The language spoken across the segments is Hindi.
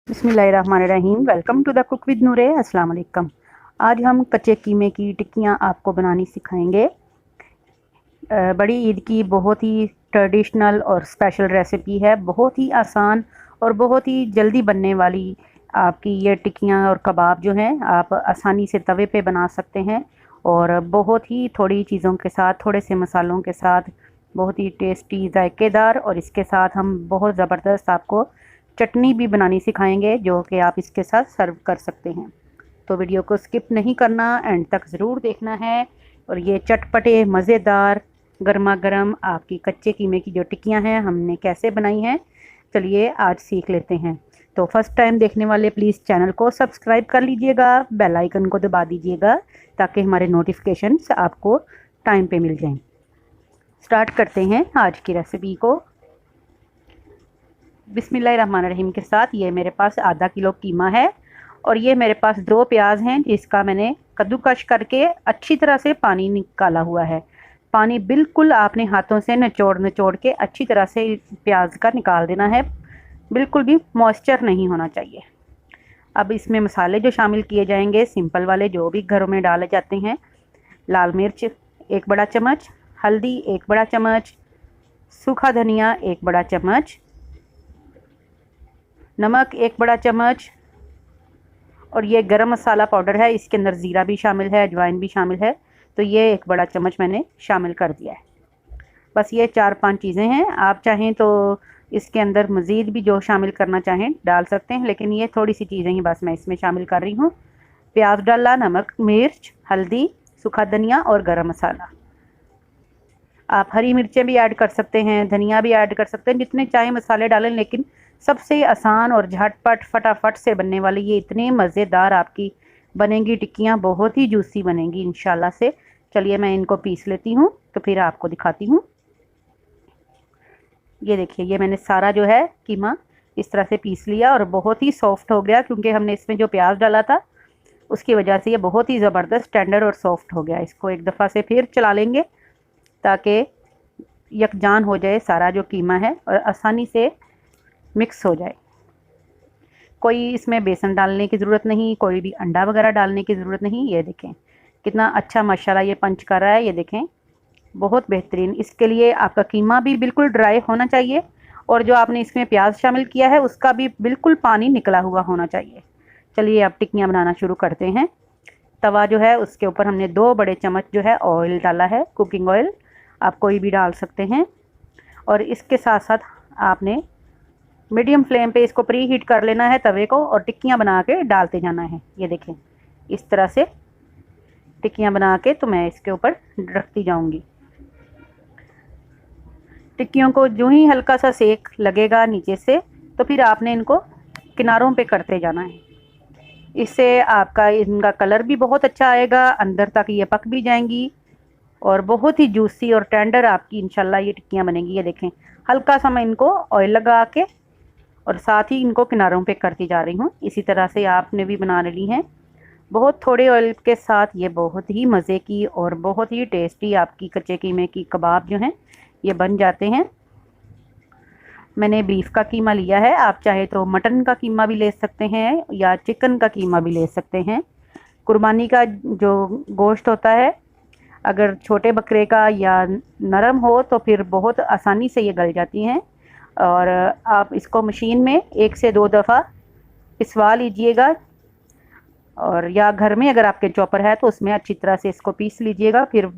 बिस्मिल्लाहिर्रहमानिर्रहीम। Welcome to the cook with Noore. अस्सलाम वालेकुम। आज हम कच्चे कीमे की टिक्कियाँ आपको बनानी सिखाएंगे। बड़ी ईद की बहुत ही ट्रेडिशनल और स्पेशल रेसिपी है। बहुत ही आसान और बहुत ही जल्दी बनने वाली आपकी ये टिक्कियाँ और कबाब जो हैं आप आसानी से तवे पे बना सकते हैं और बहुत ही थोड़ी चीज़ों के साथ, थोड़े से मसालों के साथ बहुत ही टेस्टी, जायकेदार। और इसके साथ हम बहुत ज़बरदस्त आपको चटनी भी बनानी सिखाएंगे जो कि आप इसके साथ सर्व कर सकते हैं। तो वीडियो को स्किप नहीं करना, एंड तक ज़रूर देखना है। और ये चटपटे मज़ेदार गर्मा गर्म आपकी कच्चे कीमे की जो टिक्कियाँ हैं हमने कैसे बनाई हैं, चलिए आज सीख लेते हैं। तो फर्स्ट टाइम देखने वाले प्लीज़ चैनल को सब्सक्राइब कर लीजिएगा, बेल आइकन को दबा दीजिएगा ताकि हमारे नोटिफिकेशंस आपको टाइम पे मिल जाएं। स्टार्ट करते हैं आज की रेसिपी को। बिस्मिल्लाहिर्रहमानिर्रहीम के साथ ये मेरे पास आधा किलो कीमा है और ये मेरे पास 2 प्याज हैं जिसका मैंने कद्दूकश करके अच्छी तरह से पानी निकाला हुआ है। पानी बिल्कुल आपने हाथों से निचोड़ के अच्छी तरह से प्याज का निकाल देना है, बिल्कुल भी मॉइस्चर नहीं होना चाहिए। अब इसमें मसाले जो शामिल किए जाएंगे सिंपल वाले जो भी घरों में डाले जाते हैं। लाल मिर्च 1 बड़ा चम्मच, हल्दी 1 बड़ा चम्मच, सूखा धनिया 1 बड़ा चम्मच, नमक 1 बड़ा चम्मच, और ये गरम मसाला पाउडर है, इसके अंदर ज़ीरा भी शामिल है, अजवाइन भी शामिल है, तो ये 1 बड़ा चम्मच मैंने शामिल कर दिया है। बस ये 4-5 चीज़ें हैं। आप चाहें तो इसके अंदर मज़ीद भी जो शामिल करना चाहें डाल सकते हैं, लेकिन ये थोड़ी सी चीज़ें ही बस मैं इसमें शामिल कर रही हूँ। प्याज डाला, नमक, मिर्च, हल्दी, सूखा धनिया और गरम मसाला। आप हरी मिर्चें भी ऐड कर सकते हैं, धनिया भी ऐड कर सकते हैं, जितने चाहें मसाले डालें। लेकिन सबसे आसान और झटपट फटाफट से बनने वाली ये इतने मज़ेदार आपकी बनेंगी टिक्कियाँ, बहुत ही जूसी बनेंगी इंशाल्लाह से। चलिए मैं इनको पीस लेती हूँ तो फिर आपको दिखाती हूँ। ये देखिए, ये मैंने सारा जो है कीमा इस तरह से पीस लिया और बहुत ही सॉफ्ट हो गया क्योंकि हमने इसमें जो प्याज डाला था उसकी वजह से ये बहुत ही ज़बरदस्त टेंडर और सॉफ्ट हो गया। इसको एक दफ़ा से फिर चला लेंगे ताकि यकजान हो जाए सारा जो कीमा है और आसानी से मिक्स हो जाए। कोई इसमें बेसन डालने की ज़रूरत नहीं, कोई भी अंडा वगैरह डालने की ज़रूरत नहीं। ये देखें कितना अच्छा माशाल्लाह ये पंच कर रहा है, ये देखें बहुत बेहतरीन। इसके लिए आपका कीमा भी बिल्कुल ड्राई होना चाहिए और जो आपने इसमें प्याज शामिल किया है उसका भी बिल्कुल पानी निकला हुआ होना चाहिए। चलिए अब टिक्कियाँ बनाना शुरू करते हैं। तवा जो है उसके ऊपर हमने 2 बड़े चम्मच जो है ऑयल डाला है, कुकिंग ऑयल, आप कोई भी डाल सकते हैं। और इसके साथ साथ आपने मीडियम फ्लेम पे इसको प्री हीट कर लेना है तवे को और टिक्कियाँ बना के डालते जाना है। ये देखें इस तरह से टिक्कियाँ बना के तो मैं इसके ऊपर रखती जाऊंगी। टिक्कियों को जो ही हल्का सा सेक लगेगा नीचे से तो फिर आपने इनको किनारों पे करते जाना है। इससे आपका इनका कलर भी बहुत अच्छा आएगा, अंदर तक ये पक भी जाएंगी और बहुत ही जूसी और टेंडर आपकी इंशाल्लाह ये टिक्कियाँ बनेंगी। ये देखें हल्का सा मैं इनको ऑयल लगा के और साथ ही इनको किनारों पे करती जा रही हूँ। इसी तरह से आपने भी बना ली हैं। बहुत थोड़े ऑयल के साथ ये बहुत ही मज़े की और बहुत ही टेस्टी आपकी कच्चे कीमे की कबाब जो हैं ये बन जाते हैं। मैंने बीफ का कीमा लिया है, आप चाहे तो मटन का कीमा भी ले सकते हैं या चिकन का कीमा भी ले सकते हैं। कुर्बानी का जो गोश्त होता है अगर छोटे बकरे का या नरम हो तो फिर बहुत आसानी से ये गल जाती हैं। और आप इसको मशीन में 1 से 2 दफ़ा पिसवा लीजिएगा, और या घर में अगर आपके चॉपर है तो उसमें अच्छी तरह से इसको पीस लीजिएगा। फिर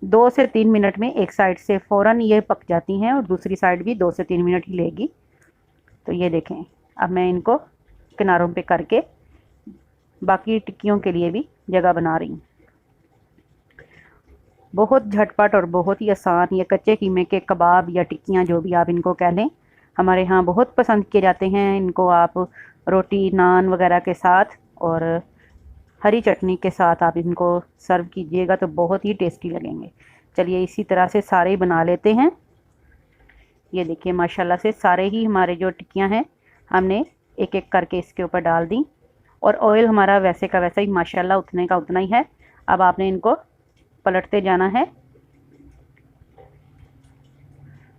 2 से 3 मिनट में एक साइड से फ़ौरन ये पक जाती हैं और दूसरी साइड भी 2 से 3 मिनट ही लेगी। तो ये देखें अब मैं इनको किनारों पे करके बाकी टिक्कियों के लिए भी जगह बना रही हूँ। बहुत झटपट और बहुत ही आसान ये कच्चे कीमे के कबाब या टिक्कियाँ जो भी आप इनको कह लें, हमारे यहाँ बहुत पसंद किए जाते हैं। इनको आप रोटी नान वगैरह के साथ और हरी चटनी के साथ आप इनको सर्व कीजिएगा तो बहुत ही टेस्टी लगेंगे। चलिए इसी तरह से सारे बना लेते हैं। ये देखिए माशाल्लाह से सारे ही हमारे जो टिक्कियाँ हैं हमने एक एक करके इसके ऊपर डाल दी और ऑयल हमारा वैसे का वैसा ही माशाल्लाह उतने का उतना ही है। अब आपने इनको पलटते जाना है,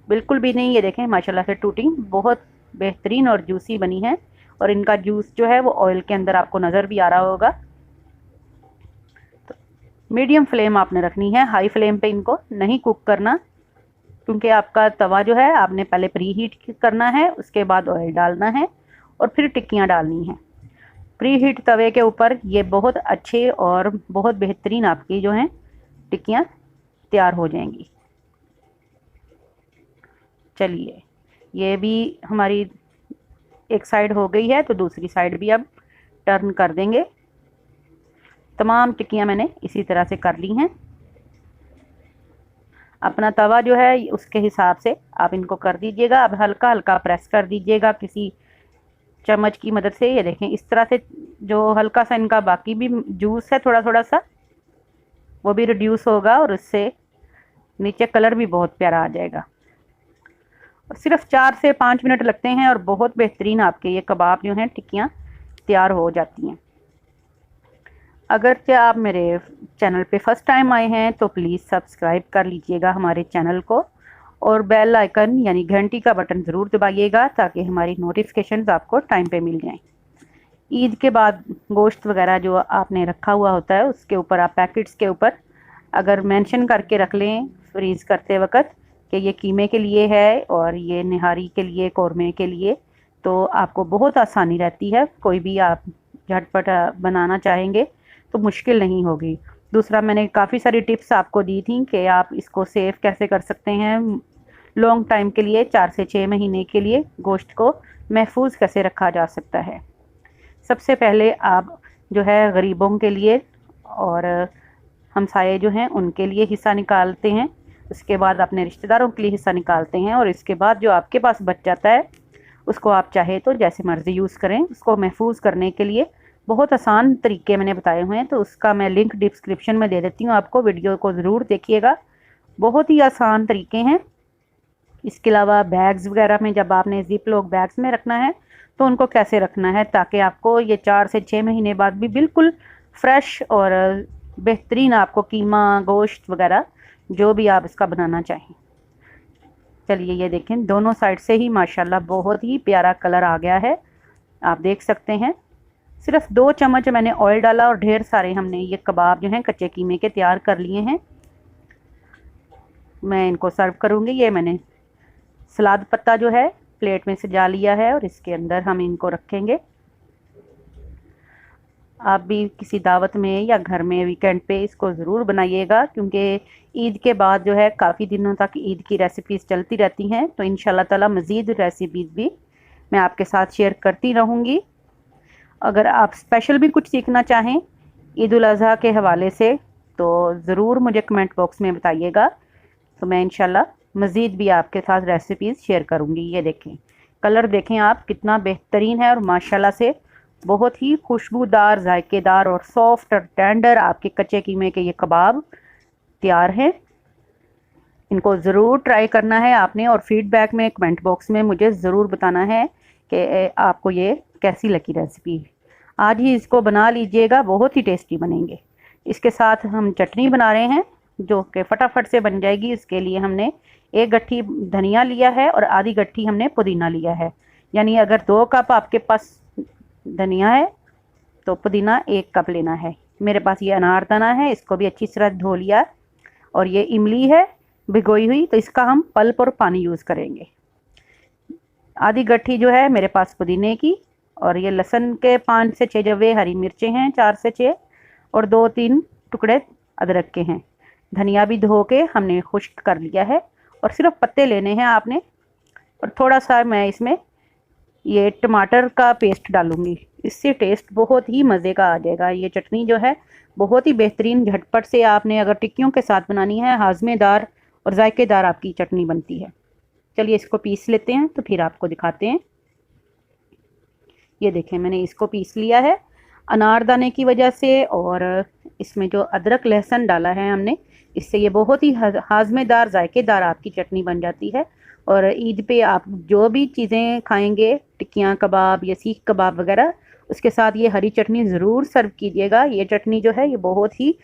बिल्कुल भी नहीं। ये देखें माशाल्लाह से टूटी बहुत बेहतरीन और जूसी बनी है और इनका जूस जो है वो ऑयल के अंदर आपको नज़र भी आ रहा होगा। तो मीडियम फ्लेम आपने रखनी है, हाई फ्लेम पे इनको नहीं कुक करना, क्योंकि आपका तवा जो है आपने पहले प्री हीट करना है, उसके बाद ऑयल डालना है और फिर टिक्कियाँ डालनी हैं। प्री हीट तवे के ऊपर ये बहुत अच्छे और बहुत बेहतरीन आपकी जो हैं टिक्कियाँ तैयार हो जाएंगी। चलिए, ये भी हमारी एक साइड हो गई है, तो दूसरी साइड भी अब टर्न कर देंगे। तमाम टिक्कियाँ मैंने इसी तरह से कर ली हैं। अपना तवा जो है उसके हिसाब से आप इनको कर दीजिएगा। अब हल्का हल्का प्रेस कर दीजिएगा किसी चम्मच की मदद से। ये देखें, इस तरह से जो हल्का सा इनका बाकी भी जूस है थोड़ा थोड़ा सा, वो भी रिड्यूस होगा और उससे नीचे कलर भी बहुत प्यारा आ जाएगा। और सिर्फ 4 से 5 मिनट लगते हैं और बहुत बेहतरीन आपके ये कबाब जो हैं टिक्कियाँ तैयार हो जाती हैं। अगर क्या आप मेरे चैनल पे फर्स्ट टाइम आए हैं तो प्लीज़ सब्सक्राइब कर लीजिएगा हमारे चैनल को, और बेल आइकन यानी घंटी का बटन ज़रूर दबाइएगा ताकि हमारी नोटिफिकेशंस आपको टाइम पे मिल जाएं। ईद के बाद गोश्त वगैरह जो आपने रखा हुआ होता है उसके ऊपर आप पैकेट्स के ऊपर अगर मेंशन करके रख लें फ्रीज़ करते वक्त कि ये कीमे के लिए है और ये निहारी के लिए, कौरमे के लिए, तो आपको बहुत आसानी रहती है। कोई भी आप झटपट बनाना चाहेंगे तो मुश्किल नहीं होगी। दूसरा, मैंने काफ़ी सारी टिप्स आपको दी थी कि आप इसको सेव कैसे कर सकते हैं लॉन्ग टाइम के लिए, 4 से 6 महीने के लिए गोश्त को महफूज कैसे रखा जा सकता है। सबसे पहले आप जो है गरीबों के लिए और हमसाये जो हैं उनके लिए हिस्सा निकालते हैं, उसके बाद अपने रिश्तेदारों के लिए हिस्सा निकालते हैं, और इसके बाद जो आपके पास बच जाता है उसको आप चाहे तो जैसे मर्ज़ी यूज़ करें। उसको महफूज करने के लिए बहुत आसान तरीके मैंने बताए हुए हैं, तो उसका मैं लिंक डिस्क्रिप्शन में दे देती हूँ आपको, वीडियो को ज़रूर देखिएगा। बहुत ही आसान तरीके हैं। इसके अलावा बैग्स वगैरह में जब आपने जिप लॉक बैग्स में रखना है तो उनको कैसे रखना है ताकि आपको ये 4 से 6 महीने बाद भी बिल्कुल फ्रेश और बेहतरीन आपको कीमा, गोश्त वगैरह जो भी आप इसका बनाना चाहें। चलिए, ये देखें, दोनों साइड से ही माशाल्लाह बहुत ही प्यारा कलर आ गया है, आप देख सकते हैं। सिर्फ 2 चम्मच मैंने ऑयल डाला और ढेर सारे हमने ये कबाब जो हैं कच्चे कीमे के तैयार कर लिए हैं। मैं इनको सर्व करूँगी। ये मैंने सलाद पत्ता जो है प्लेट में सजा लिया है और इसके अंदर हम इनको रखेंगे। आप भी किसी दावत में या घर में वीकेंड पे इसको ज़रूर बनाइएगा, क्योंकि ईद के बाद जो है काफ़ी दिनों तक ईद की रेसिपीज़ चलती रहती हैं, तो इंशाल्लाह ताला मज़ीद रेसिपीज़ भी मैं आपके साथ शेयर करती रहूँगी। अगर आप स्पेशल भी कुछ सीखना चाहें ईद उल अज़हा के हवाले से तो ज़रूर मुझे कमेंट बॉक्स में बताइएगा, तो मैं इंशाल्लाह मज़ीद भी आपके साथ रेसिपीज़ शेयर करूँगी। ये देखें, कलर देखें आप कितना बेहतरीन है और माशाल्लाह से बहुत ही खुशबूदार, जायकेदार और सॉफ्ट और टेंडर आपके कच्चे कीमे के ये कबाब तैयार हैं। इनको ज़रूर ट्राई करना है आपने और फीडबैक में कमेंट बॉक्स में मुझे ज़रूर बताना है कि आपको ये कैसी लगी रेसिपी। आज ही इसको बना लीजिएगा, बहुत ही टेस्टी बनेंगे। इसके साथ हम चटनी बना रहे हैं जो कि फटाफट से बन जाएगी। इसके लिए हमने 1 गट्ठी धनिया लिया है और आधी गट्ठी हमने पुदीना लिया है, यानी अगर 2 कप आपके पास धनिया है तो पुदीना 1 कप लेना है। मेरे पास ये अनारदाना है, इसको भी अच्छी तरह धो लिया, और ये इमली है भिगोई हुई, तो इसका हम पल्प और पानी यूज़ करेंगे। आधी गट्ठी जो है मेरे पास पुदीने की, और ये लहसुन के 5 से 6 जवे, हरी मिर्चें हैं 4 से 6, और 2-3 टुकड़े अदरक के हैं। धनिया भी धो के हमने खुश्क कर लिया है और सिर्फ पत्ते लेने हैं आपने, और थोड़ा सा मैं इसमें ये टमाटर का पेस्ट डालूंगी, इससे टेस्ट बहुत ही मज़े का आ जाएगा। ये चटनी जो है बहुत ही बेहतरीन, झटपट से आपने अगर टिक्कियों के साथ बनानी है, हाजमेदार और जायकेदार आपकी चटनी बनती है। चलिए इसको पीस लेते हैं तो फिर आपको दिखाते हैं। ये देखें, मैंने इसको पीस लिया है अनारदाने की वजह से, और इसमें जो अदरक लहसुन डाला है हमने, इससे ये बहुत ही हाजमेदार, जायकेदार आपकी चटनी बन जाती है। और ईद पे आप जो भी चीज़ें खाएंगे, टिक्कियाँ, कबाब या सीख कबाब वगैरह, उसके साथ ये हरी चटनी ज़रूर सर्व कीजिएगा। ये चटनी जो है ये बहुत ही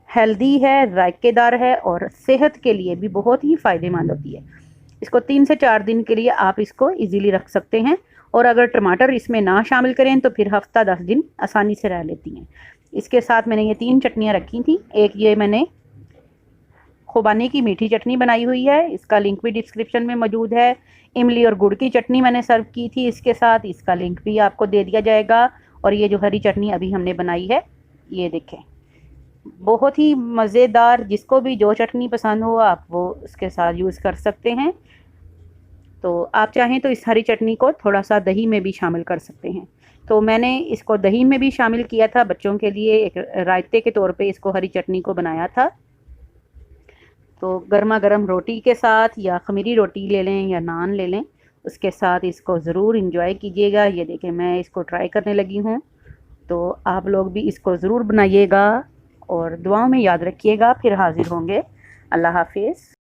हेल्दी है, जायकेदार है और सेहत के लिए भी बहुत ही फ़ायदेमंद होती है। इसको 3 से 4 दिन के लिए आप इसको इजीली रख सकते हैं और अगर टमाटर इसमें ना शामिल करें तो फिर हफ्ता 10 दिन आसानी से रह लेती हैं। इसके साथ मैंने ये 3 चटनियाँ रखी थी। एक ये मैंने खुबानी की मीठी चटनी बनाई हुई है, इसका लिंक भी डिस्क्रिप्शन में मौजूद है। इमली और गुड़ की चटनी मैंने सर्व की थी इसके साथ, इसका लिंक भी आपको दे दिया जाएगा। और ये जो हरी चटनी अभी हमने बनाई है, ये देखें, बहुत ही मज़ेदार। जिसको भी जो चटनी पसंद हो आप वो उसके साथ यूज़ कर सकते हैं। तो आप चाहें तो इस हरी चटनी को थोड़ा सा दही में भी शामिल कर सकते हैं। तो मैंने इसको दही में भी शामिल किया था, बच्चों के लिए एक रायते के तौर पे इसको हरी चटनी को बनाया था। तो गर्मा गर्म रोटी के साथ या खमीरी रोटी ले लें या नान ले लें, उसके साथ इसको ज़रूर इंजॉय कीजिएगा। ये देखें, मैं इसको ट्राई करने लगी हूँ, तो आप लोग भी इसको ज़रूर बनाइएगा और दुआओं में याद रखिएगा। फिर हाज़िर होंगे। अल्लाह हाफिज़।